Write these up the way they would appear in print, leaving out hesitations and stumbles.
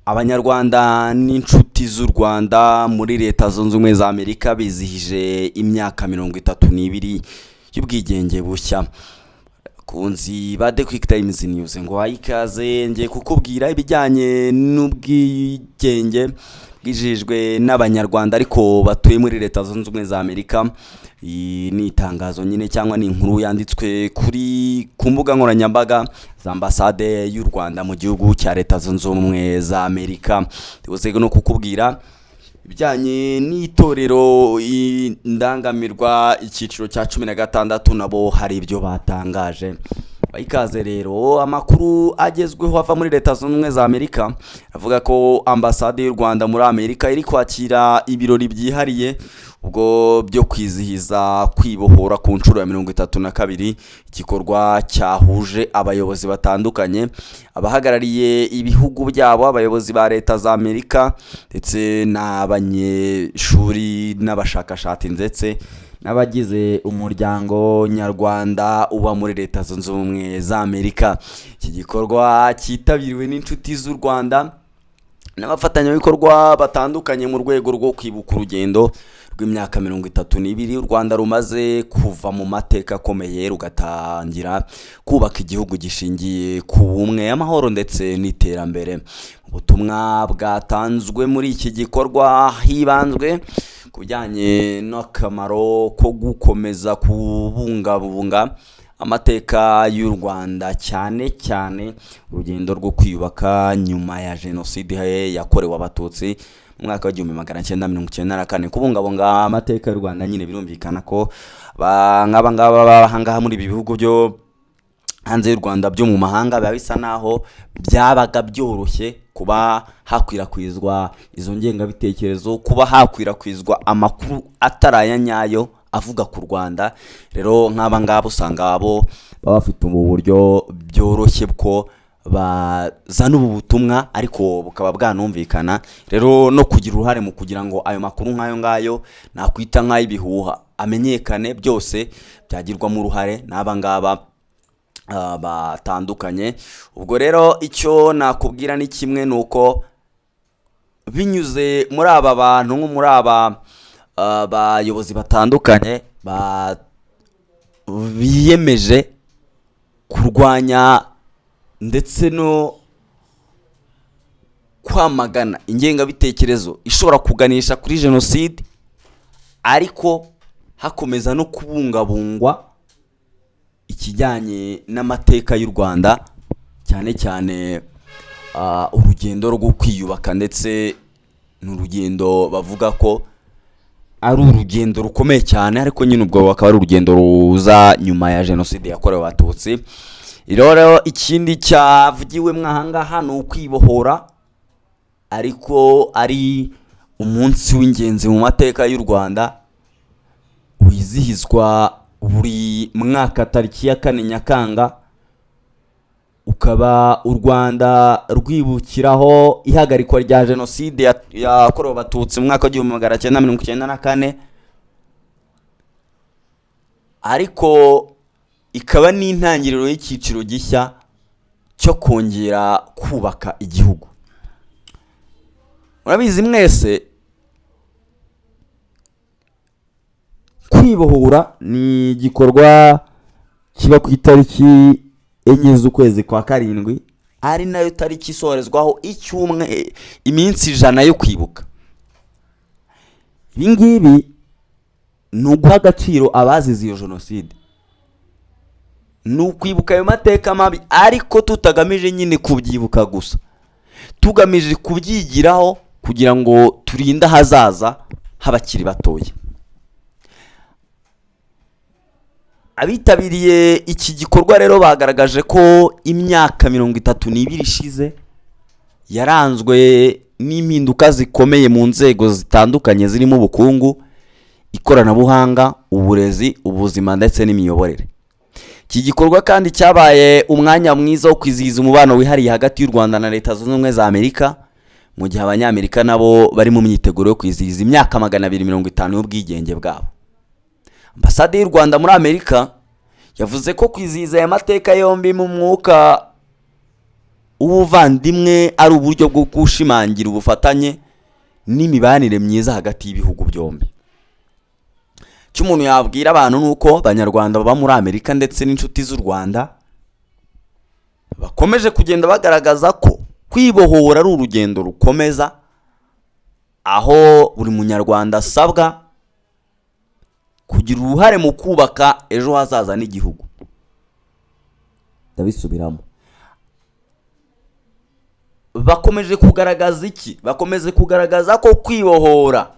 Abanyarwanda n'inshuti z'u Rwanda muri Leta Zunze Ubumwe za Amerika bizihije imyaka 32 y'ubwigenge bushya. Kunzi ba The Quick Times News ngo hayikaze ngiye kukubwira ibijyanye n'ubwigenge bwijijwe n'abanyarwanda ariko batuye muri Leta Zunze Ubumwe za Amerika. Ni itangazo nyine cyangwa ni inkuru yanditswe ku mbuga nkoranyambaga za ambasade y'u Rwanda mu gihugu cya Leta Zunze Ubumwe za Amerika. Tuze no kukubwira ibijyanye n'itorero indangamirwa icyiciro cya 16 nabo hari ibyo batangaje. Ikaze rero amakuru agezweho ava muri Leta Zunze Ubumwe za Amerika avuga ko ambasade y'u Rwanda muri Amerika iri kwakira ibirori byihariye ubwo byo kwizihiza kwibohora ku nshuro ya 32 igikorwa cyahuje abayobozi batandukanye, abahagarariye ibihugu byabo, abayobozi ba Leta za Amerika ndetse n'abanyeshuri n'abashakashatsi ndetse n'abagize umuryango nyarwanda uba muri Leta Zunze Ubumwe za Amerika. Iki gikorwa cyitabiriwe n'inshuti z'u Rwanda n'abafatanyabikorwa batandukanye mu rwego rwo kwibuka urugendo rw'imyaka 32 u Rwanda rumaze kuva mu mateka akomeye rugatangira kubaka igihugu gishingiye ku bumwe, amahoro ndetse n'iterambere. Ubutumwa bwatanzwe muri iki gikorwa hibanzwe kubijyanye n'akamaro ko gukomeza kubungabunga amateka y'u Rwanda, cyane cyane urugendo rwo kwiyubaka nyuma ya jenoside yakorewe abatutsi mu mwaka wa 1994. Kubungabunga amateka y'u Rwanda nyine birumvikana ko nk'abangaba bahangaha muri ibi bihugu byo hanze y'u Rwanda byo mu mahanga biba bisa naho byabaga byoroshye kuba hakwirakwizwa izo ngengabitekerezo, kuba hakwirakwizwa amakuru ataraya nyayo avuga ku Rwanda. Rero nk'abangaba usanga abo baba bafite ubu buryo byoroshye bwo bazana ubu butumwa ariko bukaba bwanumvikana. Rero no kugira uruhare mu kugira ngo ayo makuru nk'ayo ngayo nakwita nk'ay'ibihuha amenyekane, byose byagirwamo uruhare n'abangaba batandukanye. Ubwo rero icyo nakubwira ni kimwe, nuko binyuze muri aba bantu nko muri aba bayobozi batandukanye biyemeje kurwanya ndetse no kwamagana ingengabitekerezo ishobora kuganisha kuri jenoside, ariko hakomeza no kubungabungwa ikijyanye n'amateka y'u Rwanda, cyane cyane urugendo rwo kwiyubaka, ndetse n'urugendo bavuga ko ari urugendo rukomeye cyane, ariko nyine ubwo bakaba ari urugendo ruza nyuma ya jenoside yakorewe abatutsi. Rero ikindi cyavugiwe mwahangaha ni ukwibohora, ariko ari umunsi w'ingenzi mu mateka y'u Rwanda wizihizwa buri mwaka tariki ya 4 Nyakanga, ukaba u Rwanda rwibukiraho ihagarikwa rya jenoside yakorewe abatutsi mu mwaka wa 1994, ariko ikaba n'intangiriro y'icyiciro gishya cyo kongera kubaka igihugu. Murabizi mwese kwibohora ni igikorwa kiba ku itariki 4 z'ukwezi kwa 7, ari nayo tariki isorezwaho iminsi 100 yo kwibuka. Ibi ngibi ni uguha agaciro abazize iyo jenoside, ni ukwibuka ayo mateka mabi, ariko tutagamije nyine kubyibuka gusa, tugamije kubyigiraho kugira ngo turinde ahazaza habakiri batoya. Abitabiriye iki gikorwa rero bagaragaje ko imyaka 32 ishize yaranzwe n'impinduka zikomeye mu nzego zitandukanye zirimo ubukungu, ikoranabuhanga, uburezi, ubuzima ndetse n'imiyoborere. Iki gikorwa kandi cyabaye umwanya mwiza wo kwizihiza umubano wihariye hagati y'u Rwanda na Leta Zunze Ubumwe za Amerika, mu gihe abanyamerika nabo bari mu myiteguro yo kwizihiza imyaka 250 y'ubwigenge bwabo. Ambasade y'u Rwanda muri Amerika yavuze ko kwizihiza aya mateka yombi mu mwuka ubuvandimwe ari uburyo bwo gushimangira ubufatanye n'imibanire myiza hagati y'ibihugu byombi. icyo umuntu yabwira abantu ni uko abanyarwanda baba muri Amerika ndetse n'inshuti z'u Rwanda bakomeje kugenda bagaragaza ko kwibohora ari urugendo rukomeza, aho buri munyarwanda asabwa kugira uruhare mu kubaka ejo hazaza n'igihugu. Ndabisubiramo, bakomeje kugaragaza iki? Bakomeje kugaragaza ko kwibohora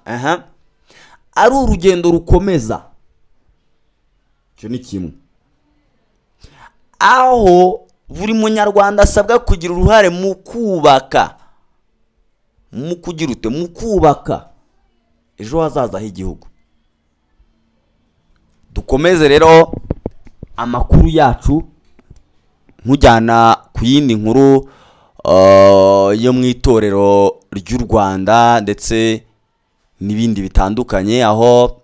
ari urugendo rukomeza. Icyo ni kimwe, aho buri munyarwanda asabwa kugira uruhare mu kubaka, mu kubaka ejo hazaza h'igihugu. Dukomeze rero amakuru yacu nkujyana ku yindi nkuru yo mu itorero ry'u Rwanda ndetse n'ibindi bitandukanye, aho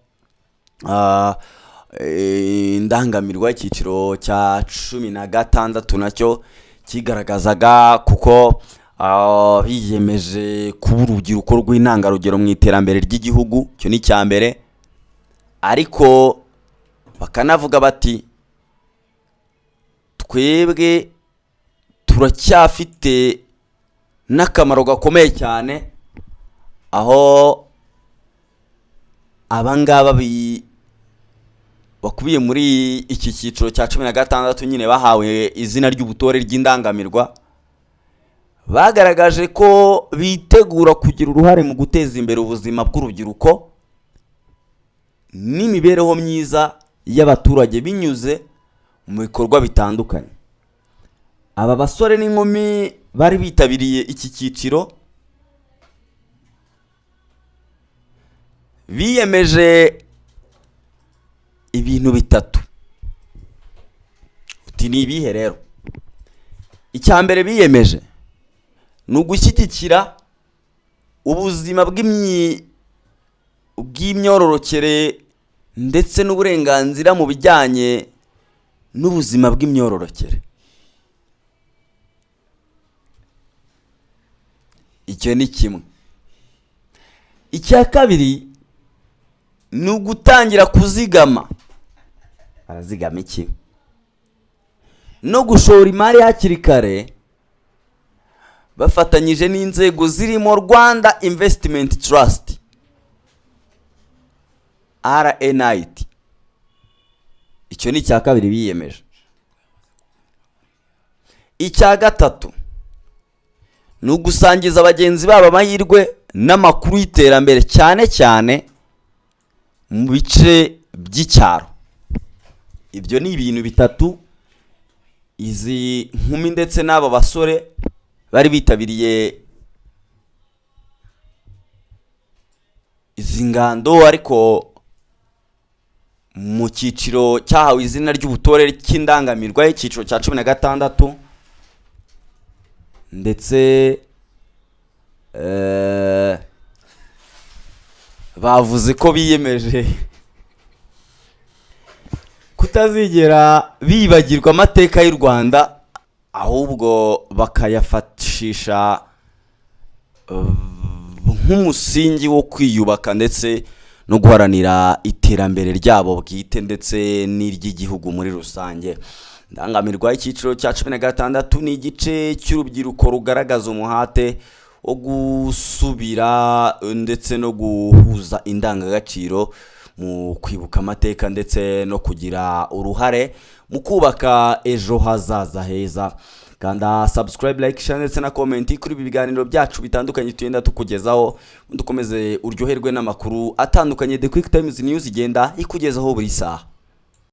indangamirwa icyiciro cya 16 nacyo kigaragazaga kuko biyemeje kuba urubyiruko rw'intangarugero mu iterambere ry'igihugu. Icyo ni cya mbere, ariko bakanavuga bati twebwe turacyafite n'akamaro gakomeye cyane, aho abangaba bakubiye muri iki cyiciro cya 16 nyine bahawe izina ry'ubutore ry'indangamirwa, bagaragaje ko bitegura kugira uruhare mu guteza imbere ubuzima bw'urubyiruko n'imibereho myiza y'abaturage binyuze mu bikorwa bitandukanye. Aba basore n'inkumi bari bitabiriye iki cyiciro biyemeje ibintu bitatu. Uti ni ibihe rero? Icya mbere biyemeje ni ugushyigikira ubuzima bw'imyororokere ndetse n'uburenganzira mu bijyanye n'ubuzima bw'imyororokere. Icyo ni kimwe. Icya kabiri ni ugutangira kuzigama. Arazigama iki? No gushora imari hakiri kare bafatanyije n'inzego zirimo Rwanda Investment Trust RNIT. Icyo ni icya kabiri biyemeje. Icya gatatu ni ugusangiza abagenzi babo amahirwe n'amakuru y'iterambere cyane cyane mu bice by'icyaro. Ibyo ni ibintu bitatu izi nkumi ndetse n'abo basore bari bitabiriye izi ngando, ariko mu cyiciro cyahawe izina ry'ubutore cy'indangamirwa icyiciro cya 16 ndetse bavuze ko biyemeje kutazigera bibagirwa amateka y'u Rwanda, ahubwo bakayafashisha nk'umusingi wo kwiyubaka ndetse no guharanira iterambere ryabo bwite ndetse n'iry'igihugu muri rusange. Indangamirwa icyiciro cya 16 ni igice cy'urubyiruko rugaragaza umuhate wo gusubira ndetse no guhuza indangagaciro mu kwibuka amateka ndetse no kugira uruhare mu kubaka ejo hazaza heza. Kanda subscribe, like, share ndetse na comment kuri ibi biganiro byacu bitandukanye tugenda tukugezaho, dukomeze uryoherwe n'amakuru atandukanye The Quick Times News igenda ikugezaho buri saha.